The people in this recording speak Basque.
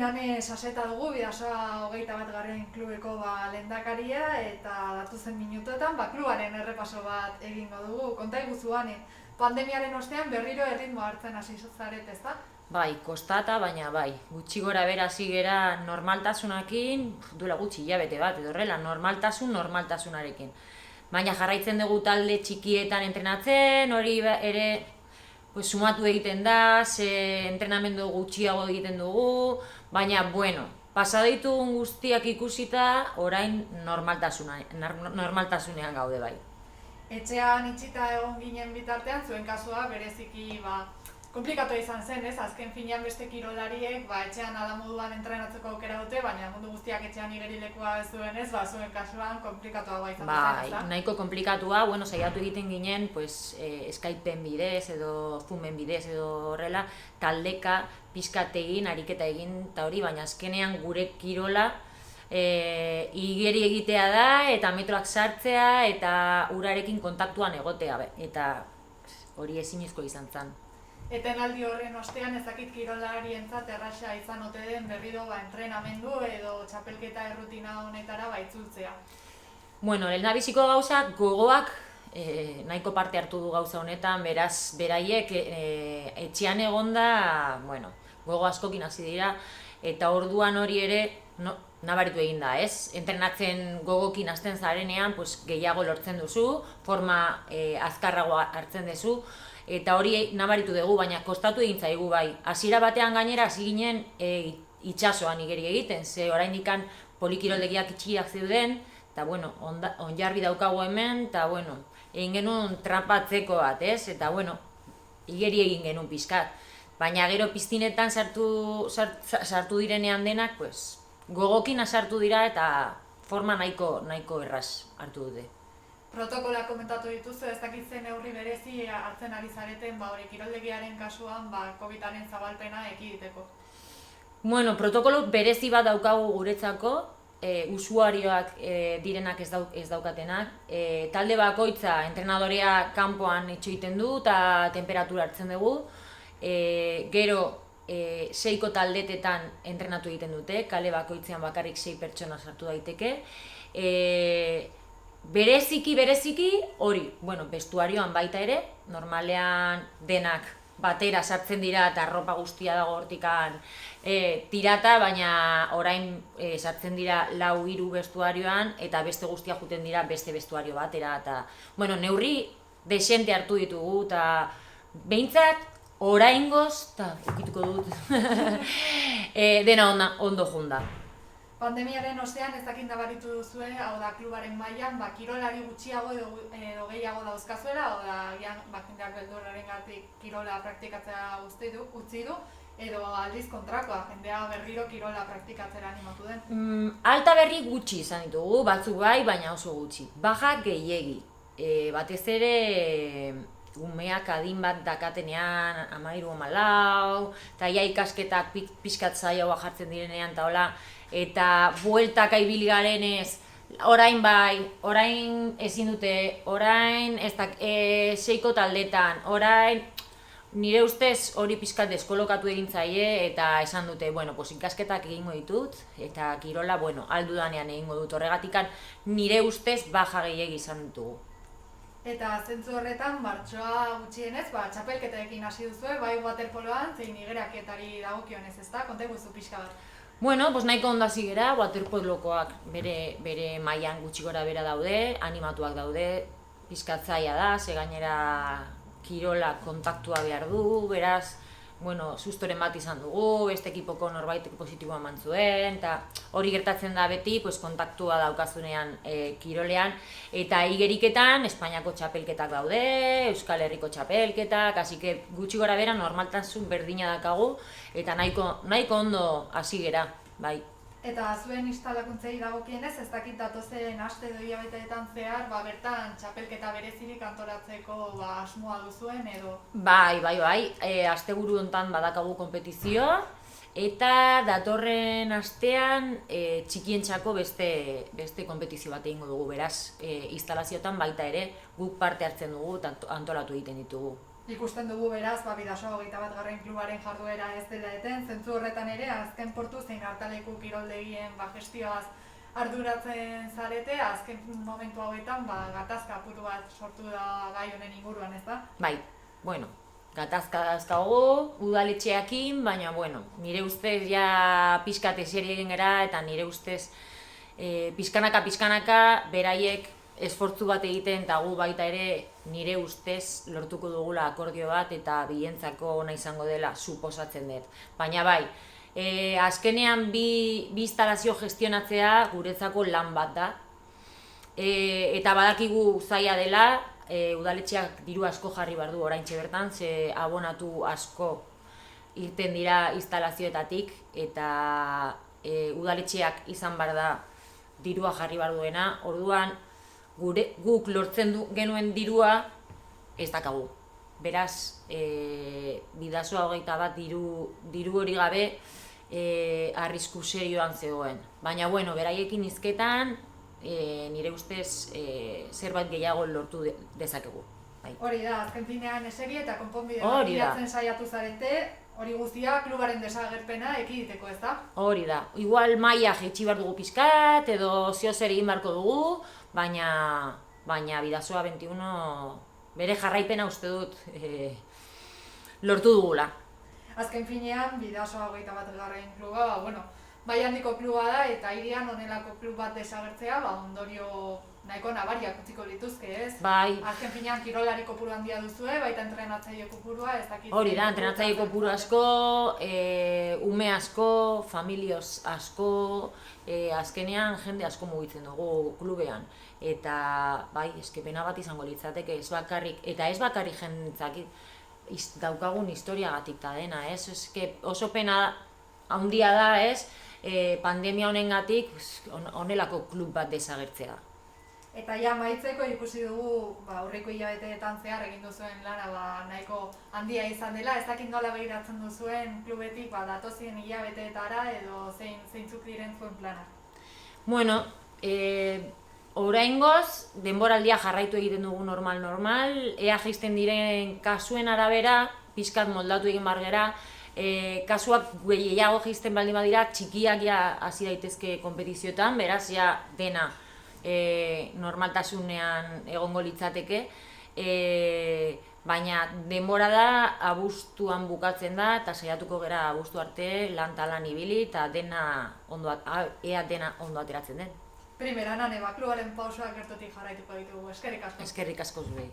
Nane saseta dugu, Bidasoa 21. klubeko lehendakaria eta datozen minutuetan klubaren errepaso bat egingo dugu. Konta iguzu, Ane, pandemiaren ostean berriro erritmo hartzen hasi zaret, ezta? Bai, kostata, baina bai, gutxi gora bera hasi gera normaltasunakin, duela gutxi hilabete bat, edo horrela, normaltasunarekin. Baina jarraitzen dugu talde txikietan entrenatzen, hori ere sumatu egiten da, entrenamendu gutxiago egiten dugu, baina, bueno, pasado ditugun guztiak ikusita, orain normaltasunean gaude bai. Etxean itxita egon ginen bitartean, zuen kasua bereziki komplikatu izan zen, ez? Azken finean beste kirolariek etxean ala moduan entrenatzeko aukera dute, baina mundu guztiak etxean igerilekua ez duen ez, zuen kasuan komplikatuagoa izan zen, ez da? Nahiko komplikatua, saiatu egiten ginen, Skypeen bidez edo Zoomen bidez edo horrela, taldeka, pizkategin, ariketa egin eta hori, baina azkenean gure kirola igeri egitea da, eta metroak sartzea, eta urarekin kontaktuan egotea, eta hori ezinezko izan zen. Etenaldi horren ostean ezakit kirolarientzat erraxa izan ote den berriro entrenamendu edo txapelketa errutina honetara itzultzea. Bueno, lehendabiziko gauzak gogoak nahiko parte hartu du gauza honetan, beraz beraiek etxean egonda, gogo askokin hasi dira, eta orduan hori ere nabaritu egin da, ez? Entrenatzen gogokin hasten zarenean, gehiago lortzen duzu, forma azkarragoa hartzen duzu, eta hori nabaritu dugu, baina kostatu egin zaigu bai. Hasiera batean gainera hasi ginen itsasoan igeri egiten, ze oraindikan polikiroldegiak itxiak zeuden, eta onjarbi daukagu hemen, eta egin genuen trampatzeko bat, ez? Eta igeri egin genuen pizkat. Baina gero piztinetan sartu direnean denak, gogokin sartu dira eta forma nahiko erraz hartu dute. Protokola komentatu dituzu, ez dakitzen neurri berezi hartzen ari zareten kiroldegiaren kasuan COVID-aren zabalpena ekiditeko. Protokolo berezi bat daukagu guretzako, usuarioak direnak ez daukatenak. Talde bakoitza entrenadorea kanpoan itxoiten du eta temperatura hartzen dugu. Gero 6 taldetetan entrenatu egiten dute, kale bakoitzean bakarrik 6 pertsona sartu daiteke. Bereziki hori, bestuarioan baita ere, normalean denak batera sartzen dira eta arropa guztia dago hortikan tirata, baina orain sartzen dira 4-3 bestuarioan eta beste guztia juten dira beste bestuario batera, eta neurri desente hartu ditugu, eta behintzat oraingoz, eta ukituko dut, dena ondo junda. Pandemiaren ostean ez dakit nabaritu duzue, hau da klubaren mailan, kirolari gutxiago edo gehiago dauzkazuela, hau da jendeak beldurrarengatik kirola praktikatzea utzi du, edo aldiz kontrakoa, jendea berriro kirola praktikatzera animatu den. Alta berri gutxi izan ditugu, batzuk bai, baina oso gutxi. Baja gehiegi, batez ere umeak adin bat dakatenean, 13-14, eta ikasketak pixkat zailagoa jartzen direnean, eta hola, eta bueltaka ibili garenez, orain bai, orain ezin dute, orain 6 taldetan, orain nire ustez hori pixkat deskolokatu egin zaie, eta esan dute, ikasketak egingo ditut, eta kirola, aldudanean egingo dut, horregatikan nire ustez baja gehiegi izan ditugu. Eta zentzu horretan, martxoa gutxienez, txapelketarekin hasi duzue, bai waterpoloan, zein igeraketari dagokionez, ezta? Konta iguzu pixka bat. Nahiko ondo hasi gera, waterpolokoak bere mailan gutxi gora bera daude, animatuak daude, pizkatzaia da, ze gainera kirola kontaktua behar du, beraz, sustoren bat izan dugu, beste ekipoko norbaitek positiboa eman zuen, eta hori gertatzen da beti, kontaktua daukazunean kirolean, eta igeriketan Espainiako txapelketak daude, Euskal Herriko txapelketak, hasi que gutxi gora bera normaltasun berdina dakagu, eta nahiko ondo hasi gera, bai. Eta zuen instalakuntzei dagokienez, ez dakit datozen aste edo hilabeteetan zehar, bertan txapelketa berezirik antolatzeko asmoa duzuen edo? Bai, asteburu honetan badakagu konpetizioa, eta datorren astean txikientzako beste konpetizio bat egingo dugu, beraz, instalazioetan baita ere guk parte hartzen dugu eta antolatu egiten ditugu. Ikusten dugu beraz, Bidasoa 21. klubaren jarduera ez dela eten, zentzu horretan ere, azken portu zein hartaleku kiroldegien gestioaz arduratzen zarete, azken momentu hauetan gatazka apuru bat sortu da gai honen inguruan, ez da? Bai, bueno, gatazka dazkago, udaletxeakin, baina, bueno, nire ustez ja pixkat eseri egin gara, eta nire ustez pixkanaka beraiek esfortzu bat egiten, eta gu baita ere nire ustez lortuko dugula akordio bat, eta bientzako ona izango dela suposatzen dut. Baina bai, azkenean bi instalazio gestionatzea guretzako lan bat da, eta badakigu zaila dela, udaletxeak diru asko jarri behar du oraintxe bertan, ze abonatu asko irten dira instalazioetatik, eta udaletxeak izan behar da dirua jarri behar duena, orduan guk lortzen genuen dirua ez dakagu. Beraz, Bidasoa 21 diru hori gabe arrisku serioan zegoen. Baina, bueno, beraiekin hizketan, nire ustez zerbait gehiago lortu dezakegu. Bai. Hori da, azken finean eseri eta konponbide bat bilatzen saiatu zarete, hori guztia klubaren desagerpena ekiditeko, ez da? Hori da. Igual maila jaitsi behar dugu pizkat, edo ziozer egin beharko dugu, baina Bidasoa 21 bere jarraipena uste dut lortu dugula. Azken finean, Bidasoa 21. kluba, bai handiko kluba da, eta hirian honelako klub bat desagertzea, ondorio nahiko nabariak utziko lituzke, ez? Bai. Azken finean kirolari kopuru handia duzue, baita entrenatzaile kopurua, ez dakit. Hori da, entrenatzaile kopuru asko, ume asko, familios asko, azkenean jende asko mugitzen dugu klubean. Eta bai, eskepena bat izango litzateke, ez bakarrik, eta ez bakarrik jentzak daukagun historiagatik da dena, ez? Oso pena handia da, ez? Pandemia honengatik honelako klub bat desagertzea. Eta ja maitzeko ikusi dugu aurreko hilabeteetan zehar egin duzuen lana nahiko handia izan dela, ez dakit nola begiratzen duzuen klubetik datozien hilabeteetara edo zeintzuk diren zuen planak? Bueno, oraingoz denboraldia jarraitu egiten dugu normal, ea jaisten diren kasuen arabera, pixkat moldatu egin behar gera, kasuak gehiago jaisten baldin badira, txikiak ja hasi daitezke konpetizioetan, beraz ja dena normaltasunean egongo litzateke, baina denbora da abuztuan bukatzen da, eta saiatuko gera abuztu arte lan talan ibili, eta ea dena ondo ateratzen den. Primeran, klubaren pausoak gertotik jarraituko ditugu, eskerrik asko. Eskerrik asko zuei.